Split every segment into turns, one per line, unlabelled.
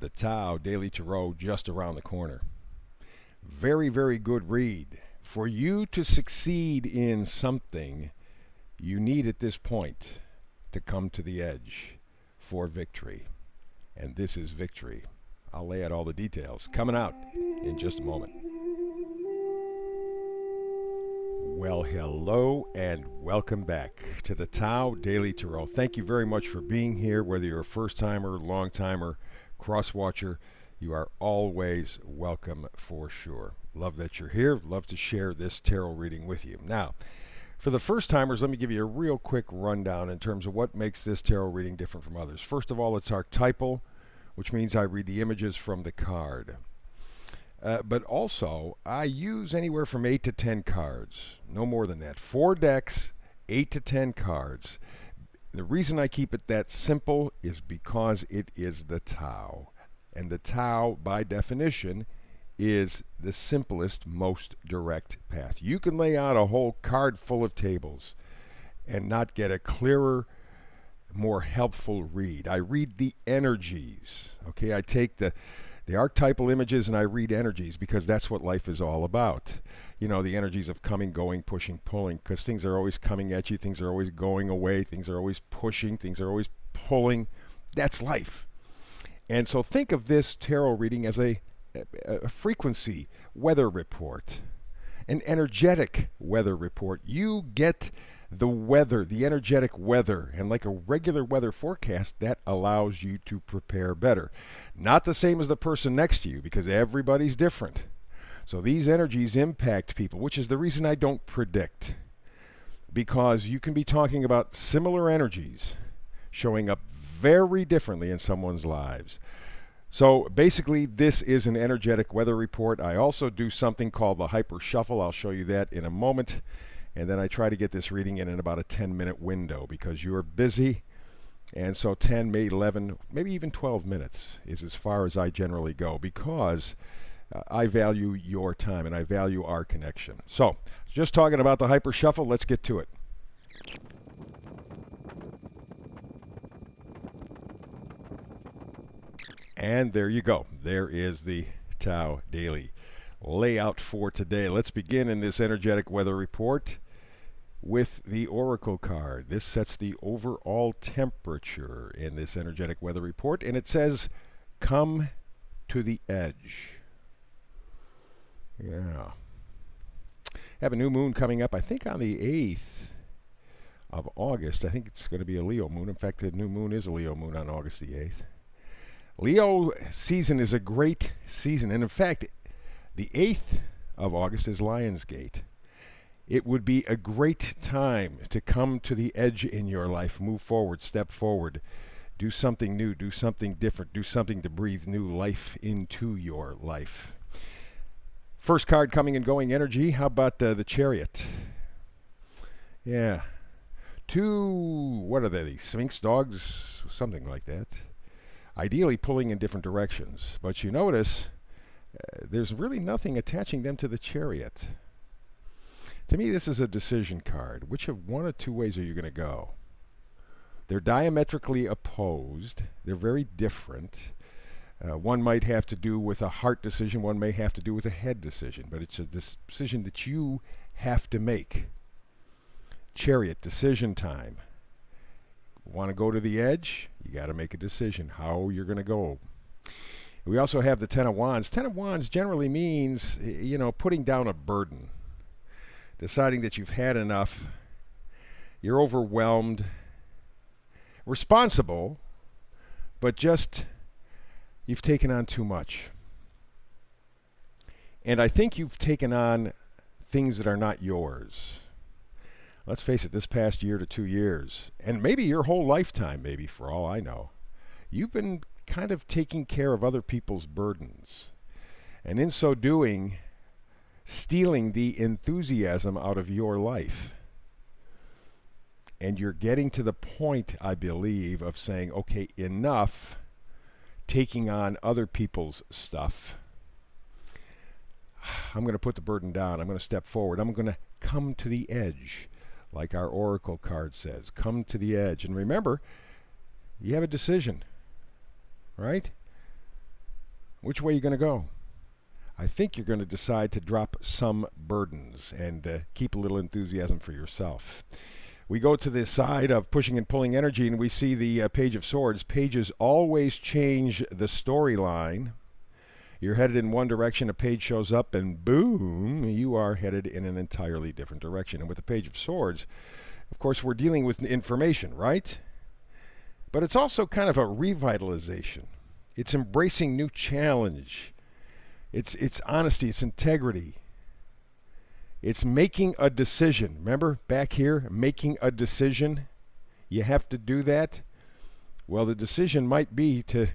The Tao Daily Tarot just around the corner. Very, very good read. For you to succeed in something, you need at this point to come to the edge for victory. And this is victory. I'll lay out all the details coming out in just a moment. Well, hello and welcome back to the Tao Daily Tarot. Thank you very much for being here. Whether you're a first-timer, long-timer, cross-watcher, you are always welcome for sure. Love that you're here. Love to share this tarot reading with you. Now, for the first-timers, let me give you a real quick rundown in terms of what makes this tarot reading different from others. First of all, it's archetypal, which means I read the images from the card. But also, I use anywhere from 8 to 10 cards. No more than that. 4 decks, 8 to 10 cards. The reason I keep it that simple is because it is the Tao. And the Tao, by definition, is the simplest, most direct path. You can lay out a whole card full of tables and not get a clearer, more helpful read. I read the energies. Okay, I take the archetypal images and I read energies because that's what life is all about. You know, the energies of coming, going, pushing, pulling, because things are always coming at you, things are always going away, things are always pushing, things are always pulling. That's life. And so think of this tarot reading as a frequency weather report, an energetic weather report. You get the weather, the energetic weather, and like a regular weather forecast, that allows you to prepare better. Not the same as the person next to you, because everybody's different. So these energies impact people, which is the reason I don't predict. Because you can be talking about similar energies showing up very differently in someone's lives. So basically, this is an energetic weather report. I also do something called the hyper shuffle. I'll show you that in a moment. And then I try to get this reading in about a 10-minute window because you're busy. And so 10, maybe 11, maybe even 12 minutes is as far as I generally go because I value your time and I value our connection. So just talking about the hyper shuffle, let's get to it. And there you go. There is the Tao Daily layout for today. Let's begin in this energetic weather report with the Oracle card. This sets the overall temperature in this energetic weather report, and it says, come to the edge. Yeah. Have a new moon coming up, I think on the 8th of August. I think it's going to be a Leo moon. In fact, the new moon is a Leo moon on August the 8th. Leo season is a great season, and in fact, the 8th of August is Lionsgate. It would be a great time to come to the edge in your life, move forward, step forward, do something new, do something different, do something to breathe new life into your life. First card coming and going energy. How about the Chariot? Yeah. 2, what are they, Sphinx dogs? Something like that. Ideally pulling in different directions. But you notice there's really nothing attaching them to the Chariot. To me, this is a decision card. Which of one or two ways are you going to go? They're diametrically opposed. They're very different. One might have to do with a heart decision. One may have to do with a head decision. But it's a decision that you have to make. Chariot, decision time. Want to go to the edge? You got to make a decision how you're going to go. We also have the Ten of Wands. Ten of Wands generally means, you know, putting down a burden. Deciding that you've had enough. You're overwhelmed. Responsible, but just you've taken on too much. And I think you've taken on things that are not yours. Let's face it, this past year to 2 years, and maybe your whole lifetime, maybe for all I know, you've been kind of taking care of other people's burdens. And in so doing, stealing the enthusiasm out of your life. And you're getting to the point, I believe, of saying, okay, enough taking on other people's stuff. I'm going to put the burden down. I'm going to step forward. I'm going to come to the edge. Like our Oracle card says, come to the edge. And remember, you have a decision, right? Which way are you going to go? I think you're going to decide to drop some burdens and keep a little enthusiasm for yourself. We go to the side of pushing and pulling energy, and we see the Page of Swords. Pages always change the storyline. You're headed in one direction, a page shows up, and boom, you are headed in an entirely different direction. And with the Page of Swords, of course, we're dealing with information, right? But it's also kind of a revitalization. It's embracing new challenge. It's honesty, it's integrity. It's making a decision. Remember, back here, making a decision. You have to do that. Well, the decision might be to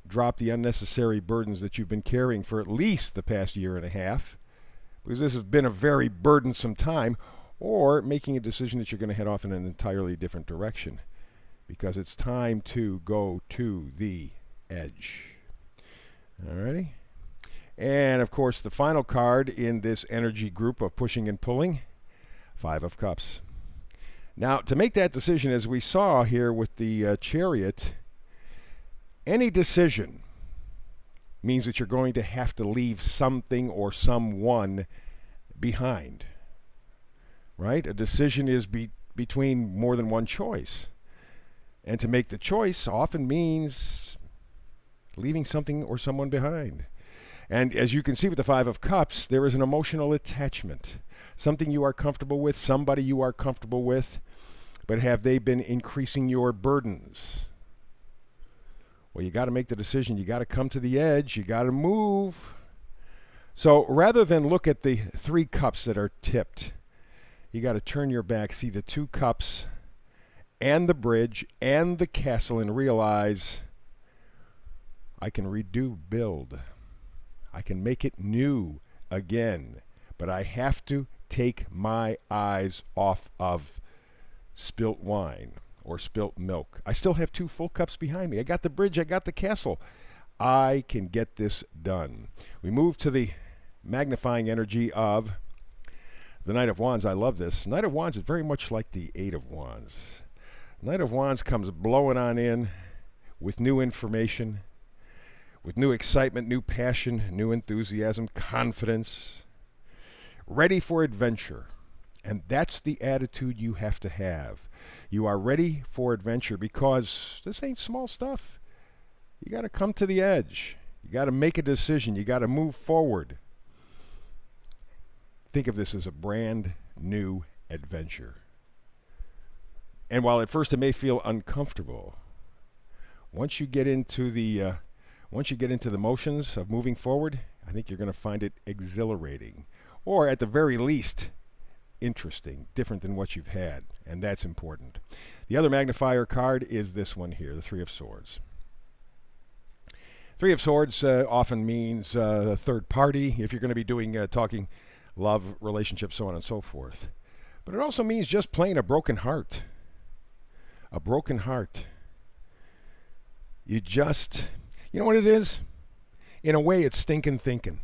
drop the unnecessary burdens that you've been carrying for at least the past year and a half, because this has been a very burdensome time, or making a decision that you're going to head off in an entirely different direction, because it's time to go to the edge. Alrighty. And of course, the final card in this energy group of pushing and pulling, Five of Cups. Now, to make that decision, as we saw here with the Chariot, any decision means that you're going to have to leave something or someone behind, right? A decision is between more than one choice. And to make the choice often means leaving something or someone behind. And as you can see with the Five of Cups, there is an emotional attachment. Something you are comfortable with, somebody you are comfortable with, but have they been increasing your burdens? Well, you got to make the decision. You got to come to the edge. You got to move. So rather than look at the three cups that are tipped, you got to turn your back, see the two cups and the bridge and the castle, and realize I can build. I can make it new again, but I have to take my eyes off of spilt wine or spilt milk. I still have two full cups behind me. I got the bridge, I got the castle. I can get this done. We move to the magnifying energy of the Knight of Wands. I love this. Knight of Wands is very much like the Eight of Wands. Knight of Wands comes blowing on in with new information, with new excitement, new passion, new enthusiasm, confidence, ready for adventure. And that's the attitude you have to have. You are ready for adventure because this ain't small stuff. You got to come to the edge. You got to make a decision. You got to move forward. Think of this as a brand new adventure. And while at first it may feel uncomfortable, once you get into the motions of moving forward, I think you're going to find it exhilarating, or at the very least, interesting, different than what you've had, and that's important. The other magnifier card is this one here, the Three of Swords. Three of Swords often means third party, if you're going to be doing talking love, relationships, so on and so forth. But it also means just plain a broken heart. A broken heart. You know what it is? In a way, it's stinking thinking,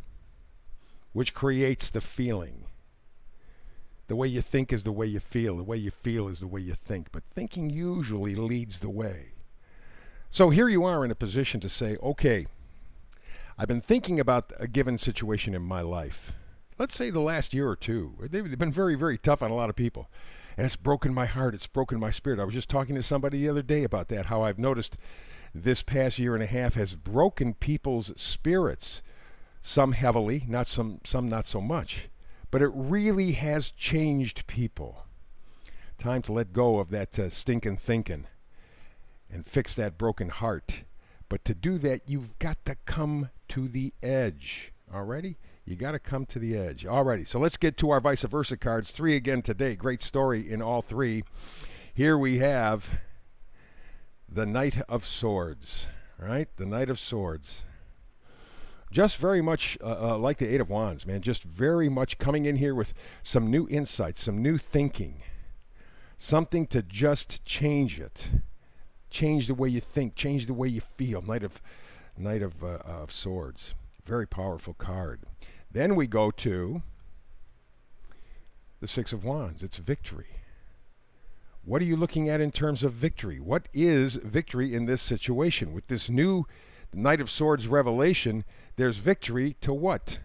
which creates the feeling. The way you think is the way you feel. The way you feel is the way you think. But thinking usually leads the way. So here you are in a position to say, okay, I've been thinking about a given situation in my life. Let's say the last year or two. They've been very, very tough on a lot of people. And it's broken my heart. It's broken my spirit. I was just talking to somebody the other day about that, how I've noticed this past year and a half has broken people's spirits. Some heavily, some not so much. But it really has changed people. Time to let go of that stinking thinking and fix that broken heart. But to do that, you've got to come to the edge. Alrighty? You got to come to the edge. Alrighty, so let's get to our vice versa cards. 3 again today. Great story in all 3. Here we have the Knight of Swords. Right? The Knight of Swords. Just very much like the Eight of Wands, man. Just very much coming in here with some new insights, some new thinking. Something to just change it. Change the way you think. Change the way you feel. Knight of Swords. Very powerful card. Then we go to the Six of Wands. It's victory. What are you looking at in terms of victory? What is victory in this situation with this new the Knight of Swords revelation, there's victory to what?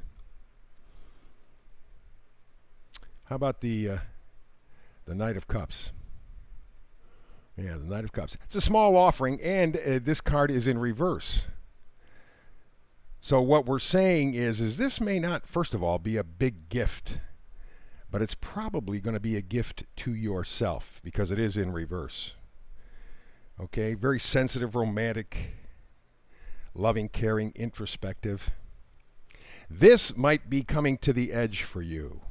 How about the Knight of Cups? Yeah, the Knight of Cups. It's a small offering, and this card is in reverse. So what we're saying is this may not, first of all, be a big gift, but it's probably going to be a gift to yourself because it is in reverse. Okay, very sensitive, romantic, loving, caring, introspective. This might be coming to the edge for you.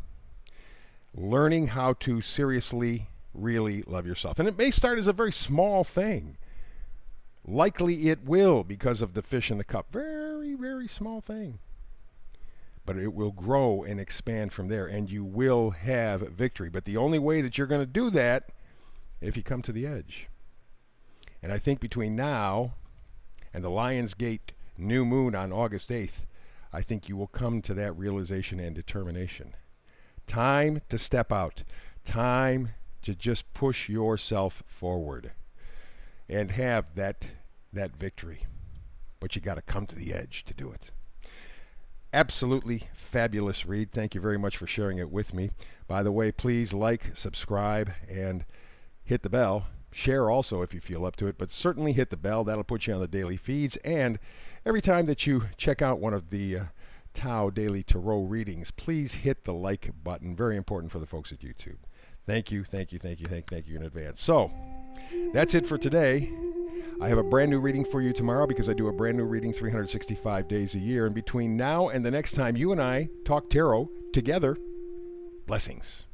Learning how to seriously, really love yourself. And it may start as a very small thing. Likely it will because of the fish in the cup. Very, very small thing. But it will grow and expand from there, and you will have victory. But the only way that you're going to do that if you come to the edge. And I think between now and the Lion's Gate new moon on August 8th, I think you will come to that realization and determination. Time to step out. Time to just push yourself forward and have that victory. But you got to come to the edge to do it. Absolutely fabulous read. Thank you very much for sharing it with me. By the way, please like, subscribe, and hit the bell. Share also if you feel up to it, but certainly hit the bell. That'll put you on the daily feeds. And every time that you check out one of the Tao Daily Tarot readings, please hit the like button. Very important for the folks at YouTube. Thank you in advance. So, that's it for today. I have a brand new reading for you tomorrow because I do a brand new reading 365 days a year. And between now and the next time you and I talk tarot together, blessings.